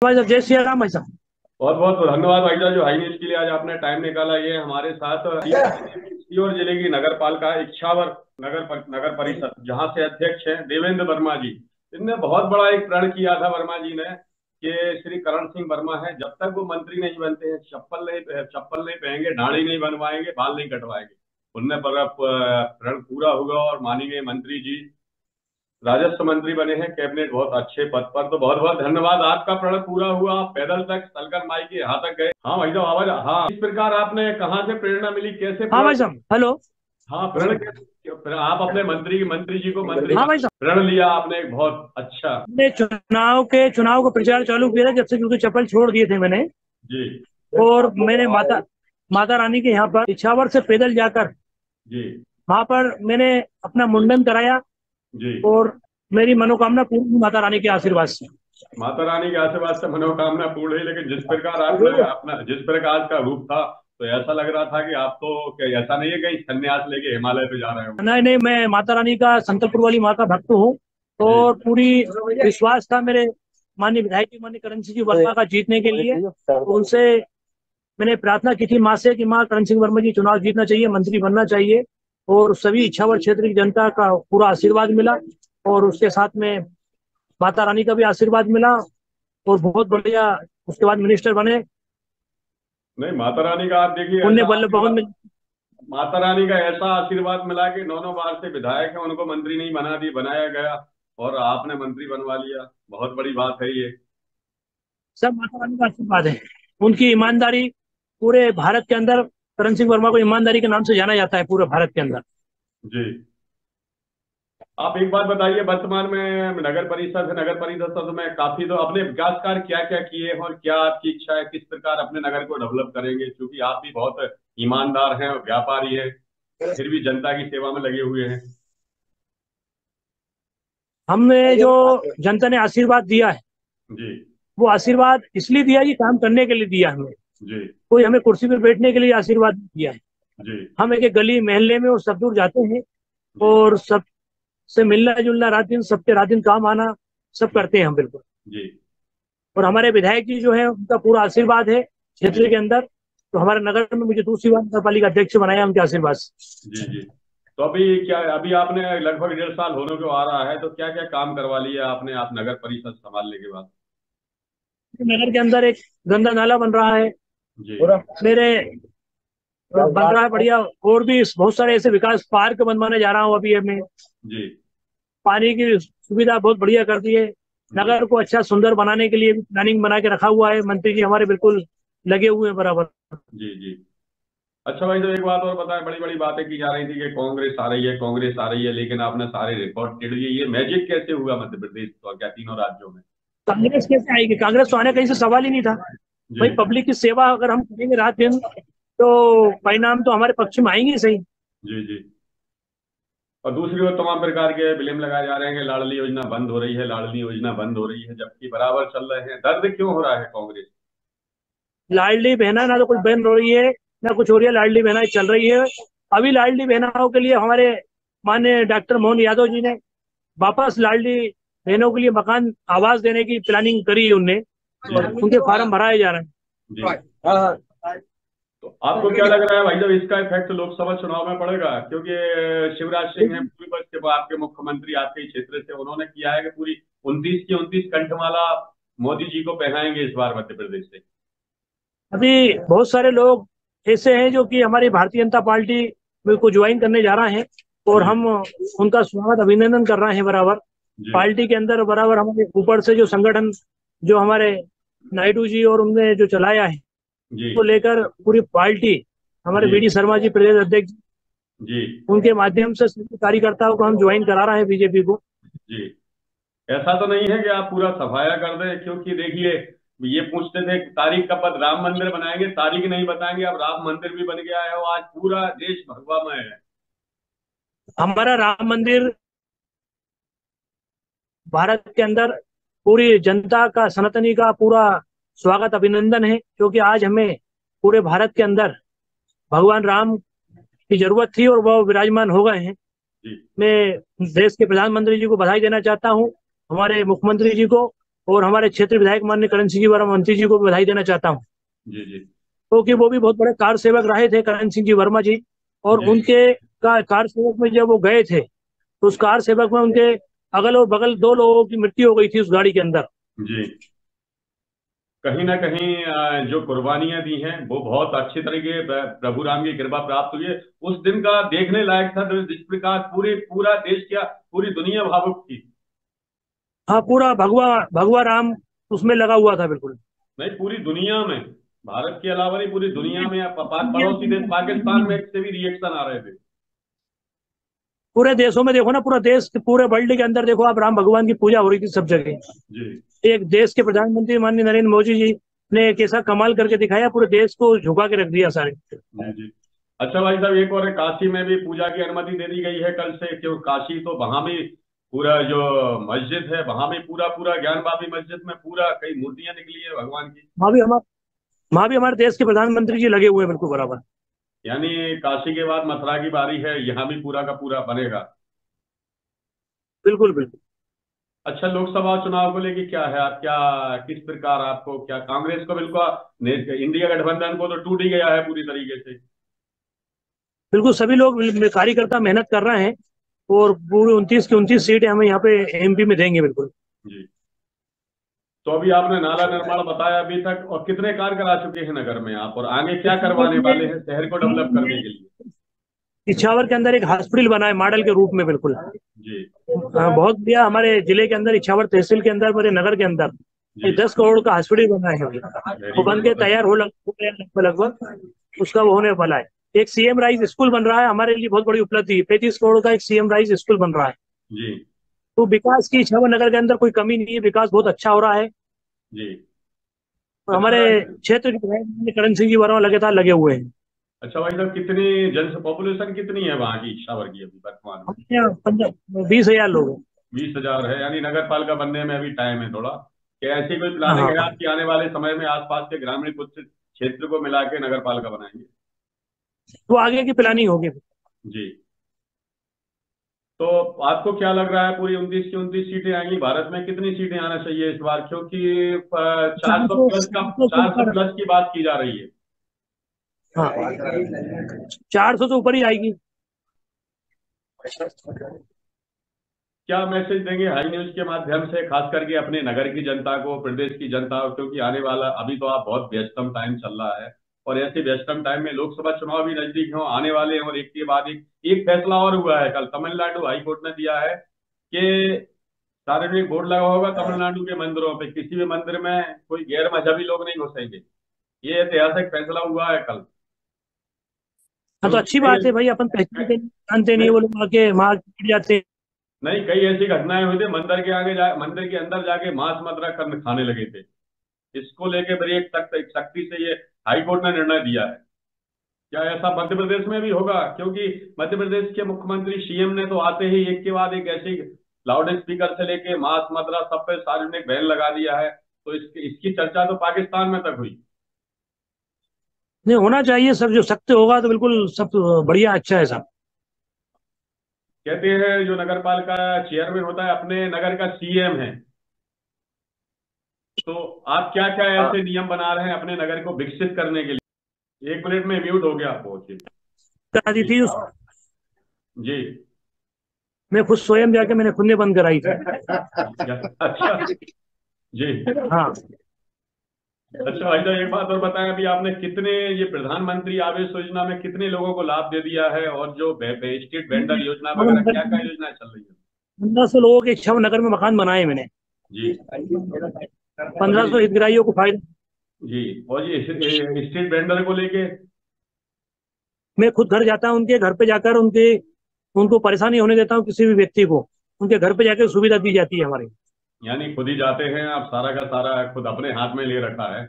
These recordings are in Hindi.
भाई साहब, जय श्री राम भाई साहब। बहुत बहुत धन्यवाद भाई साहब, जो हाई न्यूज के लिए आज आपने टाइम निकाला। ये हमारे साथ सीहोर जिले की नगर पालिका इच्छावर नगर परिषद, जहां से अध्यक्ष हैं देवेंद्र वर्मा जी। इनने बहुत बड़ा एक प्रण किया था वर्मा जी ने कि श्री करण सिंह वर्मा है, जब तक वो मंत्री नहीं बनते हैं चप्पल नहीं पहनेंगे, दाढ़ी नहीं बनवाएंगे, बाल नहीं कटवाएंगे। उनने पर प्रण पूरा हुआ और माननीय मंत्री जी राजस्व मंत्री बने हैं, कैबिनेट बहुत अच्छे पद पर। तो बहुत बहुत धन्यवाद, आपका प्रण पूरा हुआ। आप पैदल तक सलकर माई के यहाँ तक गए। हाँ भाई साहब, आवाज। हाँ, इस प्रकार आपने कहाँ से प्रेरणा मिली, कैसे हाँ प्रण? भाई साहब, हेलो। हाँ, आप अपने मंत्री जी को मंत्री हाँ भाई साहब, प्रण लिया आपने, एक बहुत अच्छा। मैंने चुनाव का प्रचार चालू किया था जब से, क्योंकि चप्पल छोड़ दिए थे मैंने। जी और मैंने माता माता रानी के यहाँ पर इछावर से पैदल जाकर जी वहां पर मैंने अपना मुंडन कराया। जी। और मेरी मनोकामना पूरी हुई माता रानी के आशीर्वाद से। माता रानी के आशीर्वाद से मनोकामना पूर्ण हुई, लेकिन जिस प्रकार आपने अपना, जिस प्रकार का रूप था, तो ऐसा लग रहा था कि आप तो क्या, ऐसा नहीं है कहीं संन्यास लेके हिमालय पे जा रहे हो? नहीं नहीं, मैं माता रानी का संतलपुर वाली माँ का भक्त हूँ। जी और पूरी विश्वास था मेरे माननीय विधायक जी, माननीय करण सिंह जी वर्मा का जीतने के लिए। तो उनसे मैंने प्रार्थना की थी माँ से कि माँ, करण सिंह वर्मा जी चुनाव जीतना चाहिए, मंत्री बनना चाहिए। और सभी इच्छावर क्षेत्र की जनता का पूरा आशीर्वाद मिला। और उसके साथ में माता रानी का भी आशीर्वाद मिला। और बहुत बढ़िया उसके बाद मिनिस्टर बने। नहीं, माता रानी का आप देखिए पुण्य ऐसा बल्लभ भवन में। आशीर्वाद, माता रानी का ऐसा आशीर्वाद मिला कि 9 बार से विधायक है, उनको मंत्री नहीं बनाया गया, और आपने मंत्री बनवा लिया। बहुत बड़ी बात है ये। सब माता रानी का आशीर्वाद है। उनकी ईमानदारी पूरे भारत के अंदर, करण सिंह वर्मा को ईमानदारी के नाम से जाना जाता है पूरे भारत के अंदर। जी। आप एक बात बताइए, वर्तमान में नगर परिषद में काफी, तो अपने विकास कार्य क्या क्या किए हैं और क्या आपकी इच्छा है, किस प्रकार अपने नगर को डेवलप करेंगे? क्योंकि आप भी बहुत ईमानदार हैं, व्यापारी हैं, फिर भी जनता की सेवा में लगे हुए हैं। हमने जो जनता ने आशीर्वाद दिया है, जी वो आशीर्वाद इसलिए दिया कि काम करने के लिए दिया हमें। जी कोई हमें कुर्सी पे बैठने के लिए आशीर्वाद नहीं दिया है। जी हम एक एक गली मोहल्ले में और सब दूर जाते हैं। जी और सब से मिलना जुलना, रात दिन सबके रात दिन काम आना, सब जी करते हैं हम बिल्कुल। जी और हमारे विधायक जी जो है, उनका पूरा आशीर्वाद है क्षेत्र जी के अंदर। तो हमारे नगर में मुझे दूसरी बार नगर पालिका अध्यक्ष बनाया उनके आशीर्वाद से। जी जी। तो अभी आपने लगभग 1.5 साल होने को आ रहा है, तो क्या क्या काम करवा लिया आपने, आप नगर परिषद संभालने के बाद? नगर के अंदर एक गंदा नाला बन रहा है जी मेरे, बन रहा है बढ़िया। और भी बहुत सारे ऐसे विकास पार्क बनवाने जा रहा हूँ अभी मैं। जी पानी की सुविधा बहुत बढ़िया कर दी है। जी नगर को अच्छा सुंदर बनाने के लिए भी प्लानिंग बना के रखा हुआ है। मंत्री जी हमारे बिल्कुल लगे हुए हैं बराबर। जी जी। अच्छा भाई, तो एक बात और बताएं, बड़ी बड़ी बातें की जा रही थी कि कांग्रेस आ रही है, कांग्रेस आ रही है, लेकिन आपने सारे रिकॉर्ड टेढ़ दिए। ये मैजिक कैसे हुआ मध्य प्रदेश तो क्या तीनों राज्यों में? कांग्रेस कैसे आएगी? कांग्रेस तो आने कहीं से सवाल ही नहीं था। जी भाई, पब्लिक की सेवा अगर हम करेंगे रात दिन, तो परिणाम तो हमारे पक्ष में आएंगे सही। जी जी। और दूसरी ओर तमाम प्रकार के ब्लेम लगाए जा रहे हैं कि लाडली योजना बंद हो रही है, लाडली योजना बंद हो रही है, जबकि बराबर चल रहे हैं। दर्द क्यों हो रहा है कांग्रेस? लाडली बहना ना तो कुछ बहन हो रही है, ना कुछ हो रही है। लाडली बहना चल रही है। अभी लाडली बहनाओं के लिए हमारे माननीय डॉक्टर मोहन यादव जी ने वापस लाडली बहनों के लिए मकान आवास देने की प्लानिंग करी है उनने। जी और उनके फार्म भराए जा रहे जी। हैं। तो आपको क्या लग रहा है भाई, जब इसका इफेक्ट लोकसभा चुनाव में पड़ेगा? क्योंकि शिवराज सिंह है पूर्वी बच के आपके मुख्यमंत्री, आपके ही क्षेत्र से, उन्होंने किया है कि पूरी 29 की 29 कंठमाला मोदी जी को पहनाएंगे इस बार मध्य प्रदेश से। अभी बहुत सारे लोग ऐसे हैं जो कि हमारी भारतीय जनता पार्टी में को ज्वाइन करने जा रहे हैं। और जी हम उनका स्वागत अभिनंदन कर रहे हैं बराबर। जी पार्टी के अंदर बराबर हमारे ऊपर से जो संगठन, जो हमारे नायडू जी और उनने जो चलाया है, जी को लेकर पूरी पार्टी, हमारे जी बीडी शर्मा जी प्रदेश अध्यक्ष, जी उनके माध्यम से सभी कार्यकर्ताओं को हम ज्वाइन करा रहे हैं बीजेपी को। जी। ऐसा तो नहीं है कि आप पूरा सफाया कर दें? क्योंकि देखिए, ये पूछते थे कि तारीख का पद राम मंदिर बनाएंगे, तारीख नहीं बताएंगे। अब राम मंदिर भी बन गया है और आज पूरा देश भगवा में है। हमारा राम मंदिर भारत के अंदर पूरी जनता का, सनातनी का पूरा स्वागत अभिनंदन है। क्योंकि आज हमें पूरे भारत के अंदर भगवान राम की जरूरत थी और वह विराजमान हो गए हैं। जी मैं देश के प्रधानमंत्री जी को बधाई देना चाहता हूँ, हमारे मुख्यमंत्री जी को। और हमारे क्षेत्रीय विधायक माननीय करण सिंह जी वर्मा मंत्री जी को बधाई देना चाहता हूँ, जी जी क्योंकि वो भी बहुत बड़े कार सेवक रहे थे करण सिंह जी वर्मा जी। और जी उनके कार सेवक में जब वो गए थे तो उस कार सेवक में उनके अगल और बगल 2 लोगों की मृत्यु हो गई थी उस गाड़ी के अंदर। जी। कहीं ना कहीं जो कुर्बानियां दी हैं वो बहुत अच्छी तरीके प्रभु राम की कृपा प्राप्त हुई है। उस दिन का देखने लायक था, जिस प्रकार पूरा देश क्या पूरी दुनिया भावुक थी। हाँ, पूरा भगवा भगवा राम उसमें लगा हुआ था बिल्कुल। नहीं, पूरी दुनिया में, भारत के अलावा नहीं पूरी दुनिया में, पड़ोसी देश पाकिस्तान में से भी रिएक्शन आ रहे थे। पूरे देशों में देखो ना, पूरा देश पूरे वर्ल्ड के अंदर देखो आप, राम भगवान की पूजा हो रही थी सब जगह। जी एक देश के प्रधानमंत्री माननीय नरेंद्र मोदी जी ने एक ऐसा कमाल करके दिखाया, पूरे देश को झुका के रख दिया सारे। जी जी। अच्छा भाई साहब, एक और है, काशी में भी पूजा की अनुमति दे दी गई है कल से, क्यों काशी तो वहां भी पूरा जो मस्जिद है वहां भी पूरा पूरा ज्ञान बाबी मस्जिद में पूरा कई मूर्तियां निकली है भगवान की। वहां भी हमारे देश के प्रधानमंत्री जी लगे हुए हैं बिल्कुल बराबर। यानी काशी के बाद मथुरा की बारी है, यहाँ भी पूरा का पूरा बनेगा। बिल्कुल बिल्कुल। अच्छा, लोकसभा चुनाव को लेके क्या है, आप क्या किस प्रकार आपको क्या कांग्रेस को बिल्कुल इंडिया गठबंधन को तो टूट ही गया है पूरी तरीके से। बिल्कुल सभी लोग कार्यकर्ता मेहनत कर रहे हैं और पूरी 29 की 29 सीटें हमें यहाँ पे एमपी में देंगे बिल्कुल। जी। तो अभी आपने नाला निर्माण बताया अभी तक, और कितने कार्य करा चुके हैं नगर में आप, और आगे क्या करवाने वाले हैं शहर को डेवलप करने के लिए। इछावर के अंदर एक हॉस्पिटल बना है मॉडल के रूप में बिल्कुल। जी बहुत बढ़िया, हमारे जिले के अंदर इछावर तहसील के अंदर मेरे नगर के अंदर जी। 10 करोड़ का हॉस्पिटल बना है अभी। वेरी वो बन गुड, के बहुत तैयार अच्छा। हो गया लगभग उसका वो होने वाला है। एक सीएम राइज स्कूल बन रहा है, हमारे लिए बहुत बड़ी उपलब्धि है। 35 करोड़ का एक सीएम राइज स्कूल बन रहा है। जी तो विकास की इछावर नगर के अंदर कोई कमी नहीं है, विकास बहुत अच्छा हो रहा है। जी। तो अच्छा हमारे क्षेत्र के विधायक करण सिंह जी वर्मा लगातार लगे हुए हैं। अच्छा भाई साहब, कितनी पॉपुलेशन कितनी है वहाँ की शावर की अभी वर्तमान में। हमारे यहाँ 20,000 लोग हैं। 20,000 है, यानी नगर पालिका बनने में अभी टाइम है थोड़ा। क्या ऐसी कोई हाँ प्लानिंग हाँ है हाँ। आपकी, आने वाले समय में आसपास के ग्रामीण कुछ क्षेत्र को मिला के नगर पालिका बनाएंगे। वो आगे की प्लानिंग होगी। जी। तो आपको क्या लग रहा है, पूरी 29 की 29 सीटें आएंगी, भारत में कितनी सीटें आना चाहिए इस बार, क्योंकि 400 प्लस का 400 से 400 ऊपर। प्लस की बात की जा रही है। हाँ, 400 से ऊपर ही आएगी। क्या मैसेज देंगे हाई न्यूज के माध्यम से, खास करके अपने नगर की जनता को, प्रदेश की जनता को, क्योंकि आने वाला अभी तो आप बहुत व्यस्तम टाइम चल रहा है, और ऐसे व्यस्तम टाइम में लोकसभा चुनाव भी नजदीक हो आने वाले हैं, और एक के बाद एक फैसला और हुआ है कल, तमिलनाडु हाई कोर्ट ने दिया है कि सार्वजनिक बोर्ड लगा होगा तमिलनाडु के मंदिरों पे, किसी भी मंदिर में कोई गैर मजहबी लोग नहीं घुसेंगे। ये ऐतिहासिक फैसला हुआ है कल। हाँ, तो क्योंकि अच्छी बात है भाई, अपन पहचानते नहीं जानते नहीं, वो लोग आके वहां गिर जाते हैं। नहीं, कई ऐसी घटनाएं हुई थी, मंदिर के अंदर जाके मांस मदिरा खाने लगे थे। इसको लेके बड़ी एक सख्ती से ये हाई कोर्ट ने निर्णय दिया है। क्या ऐसा मध्य प्रदेश में भी होगा, क्योंकि मध्य प्रदेश के मुख्यमंत्री सीएम ने तो आते ही एक के बाद एक ऐसे लाउड स्पीकर से लेके मांस मदिरा सब पे सार्वजनिक बैन लगा दिया है। तो इसकी चर्चा तो पाकिस्तान में तक हुई। नहीं होना चाहिए, सब जो सख्त होगा तो बिल्कुल सब बढ़िया अच्छा है सब। कहते हैं जो नगर पालिका चेयरमैन होता है अपने नगर का सीएम है। तो आप क्या क्या ऐसे नियम बना रहे हैं अपने नगर को विकसित करने के लिए। 1 मिनट में म्यूट हो गया, आप पहुंचे। करा दी जी थी जी। मैं खुद स्वयं जाके मैंने खुद ने बंद कराई थी। अच्छा। जी। हाँ। अच्छा भाई साहब, एक बात और बताएं, अभी आपने कितने ये प्रधानमंत्री आवास योजना में कितने लोगों को लाभ दे दिया है, और जो स्ट्रीट वेंडर योजना वगैरह क्या क्या योजना चल रही है। 1500 लोगों के इच्छा नगर में मकान बनाए मैंने। जी। और 1500 ये हितग्राहियों को फायदा। जी, और ये स्ट्रीट वेंडर को लेके। मैं खुद घर जाता हूँ, उनके घर पे जाकर उनको परेशानी होने देता हूँ, किसी भी व्यक्ति को उनके घर पे जाकर सुविधा दी जाती है हमारी। यानी खुद ही जाते हैं आप, सारा का सारा खुद अपने हाथ में ले रखा है।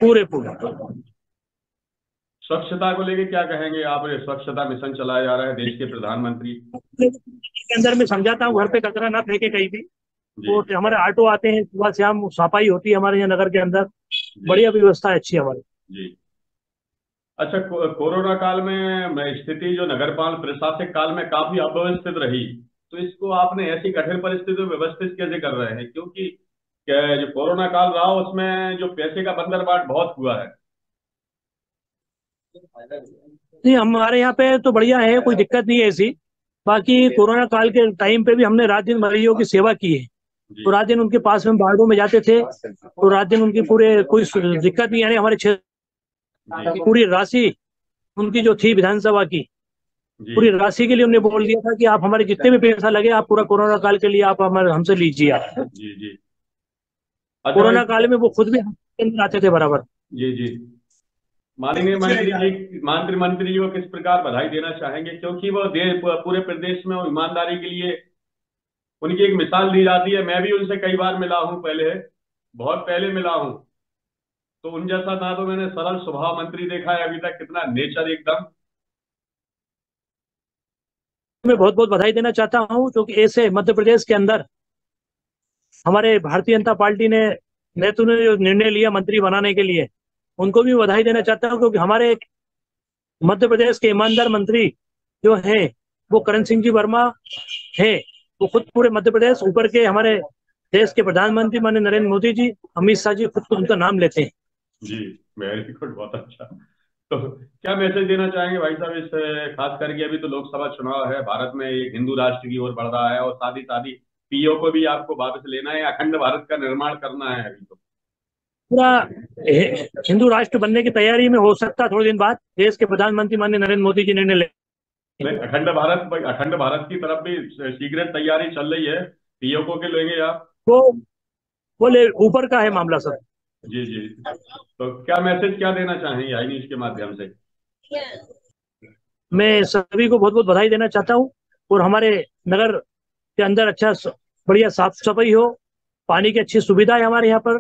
पूरे पूरे स्वच्छता को लेके क्या कहेंगे आप, ये स्वच्छता मिशन चलाया जा रहा है देश के प्रधानमंत्री। के अंदर मैं समझाता हूँ घर पे कचरा ना फेंके कहीं भी। जी वो हमारे ऑटो आते हैं सुबह शाम, सफाई होती है हमारे यहाँ नगर के अंदर। जी बढ़िया व्यवस्था है अच्छी हमारी। जी। अच्छा, कोरोना काल में स्थिति जो नगरपाल प्रशासनिक काल में काफी अव्यवस्थित रही, तो इसको आपने ऐसी कठिन परिस्थितियों में व्यवस्थित कैसे कर रहे हैं, क्योंकि कि जो कोरोना काल रहा उसमें जो पैसे का बंदरबाट बहुत हुआ है। नहीं, हमारे यहाँ पे तो बढ़िया है, कोई दिक्कत नहीं है ऐसी। बाकी कोरोना काल के टाइम पे भी हमने रात दिन मरीजों की सेवा की है। तो रात दिन उनके पास में वार्डों में जाते थे, तो रात दिन उनकी पूरे कोई दिक्कत नहीं आने। हमारे क्षेत्र की पूरी राशि उनकी जो थी विधानसभा की पूरी राशि के लिए हमने बोल दिया था कि आप हमारे जितने भी पैसा लगे आप पूरा कोरोना काल के लिए आप हमारे हमसे लीजिए आप। जी जी। कोरोना काल में वो खुद भी आते थे बराबर। जी जी। माननीय मंत्री जी को किस प्रकार बधाई देना चाहेंगे, क्योंकि वो पूरे प्रदेश में ईमानदारी के लिए उनकी एक मिसाल दी जाती है। मैं भी उनसे कई बार मिला हूं, बहुत पहले मिला हूं, तो उन जैसा ना तो मैंने सरल स्वभाव मंत्री देखा है अभी तक, कितना नेचर एकदम। मैं बहुत बहुत बधाई देना चाहता हूं, क्योंकि ऐसे मध्य प्रदेश के अंदर हमारे भारतीय जनता पार्टी ने नेतृत्व ने जो निर्णय लिया मंत्री बनाने के लिए, उनको भी बधाई देना चाहता हूं। क्योंकि हमारे मध्य प्रदेश के ईमानदार मंत्री जो है वो करण सिंह जी वर्मा है। वो खुद पूरे मध्य प्रदेश ऊपर के हमारे देश के प्रधानमंत्री माननीय नरेंद्र मोदी जी, अमित शाह जी खुद उनका नाम लेते हैं। जी, वेरी गुड, बहुत अच्छा। तो क्या मैसेज देना चाहेंगे भाई साहब, इस खास करके अभी तो लोकसभा चुनाव है, भारत में एक हिंदू राष्ट्र की ओर बढ़ रहा है, और साथ ही पीओ को भी आपको वापस लेना है, अखंड भारत का निर्माण करना है। अभी तो पूरा हिंदू राष्ट्र बनने की तैयारी में, हो सकता है थोड़े दिन बाद देश के प्रधानमंत्री माननीय नरेंद्र मोदी जी निर्णय ले। अखंड भारत की तरफ भी शीघ्र तैयारी चल रही है। पीओ को के लेंगे आप? वो ऊपर का है मामला सर। जी जी। तो क्या मैसेज क्या देना चाहेंगे आई न्यूज के माध्यम से? मैं सभी को बहुत बहुत बधाई देना चाहता हूँ, और हमारे नगर के अंदर अच्छा बढ़िया साफ सफाई हो, पानी की अच्छी सुविधा है हमारे यहाँ पर,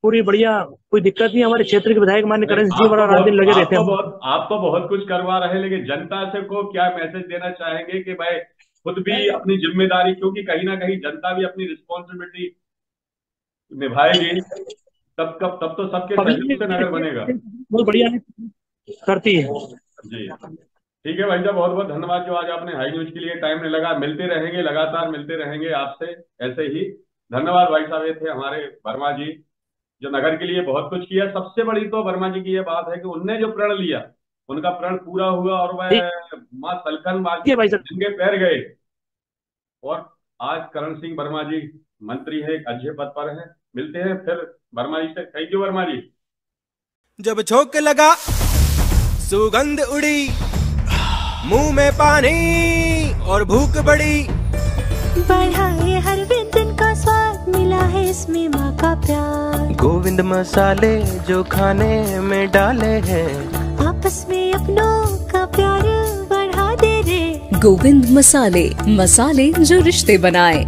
पूरी बढ़िया, कोई दिक्कत नहीं। हमारे क्षेत्र के विधायक माननीय करण सिंह जी बड़ा रात दिन लगे रहते हैं। आप तो बहुत कुछ करवा रहे हैं, लेकिन जनता से को क्या मैसेज देना चाहेंगे कि भाई खुद भी अपनी जिम्मेदारी, क्योंकि कहीं ना कहीं जनता भी अपनी रिस्पॉन्सिबिलिटी निभाएगी, तब तो सबके सहयोग से नगर बनेगा। बहुत बढ़िया करती है जी। ठीक है भाई साहब, बहुत बहुत धन्यवाद जो आज आपने हाई न्यूज के लिए टाइम नहीं लगा। मिलते रहेंगे, लगातार मिलते रहेंगे आपसे ऐसे ही। धन्यवाद भाई साहब। ये थे हमारे वर्मा जी, जो नगर के लिए बहुत कुछ किया। सबसे बड़ी तो वर्मा जी की ये बात है कि उनने जो प्रण लिया उनका प्रण पूरा हुआ, और वह माँ सलखन जिनके पैर गए, और आज करण सिंह वर्मा जी मंत्री है, एक अच्छे पद पर है। मिलते हैं फिर वर्मा जी से। थैंक यू वर्मा जी। जब झोंक लगा सुगंध उड़ी, मुंह में पानी और भूख बढ़ी, बढ़ा है हर व्यंजन का स्वाद, मिला है इसमें माँ का प्यार। गोविंद मसाले जो खाने में डाले हैं, आपस में अपनों का प्यार बढ़ा दे रे। गोविंद मसाले, मसाले जो रिश्ते बनाए।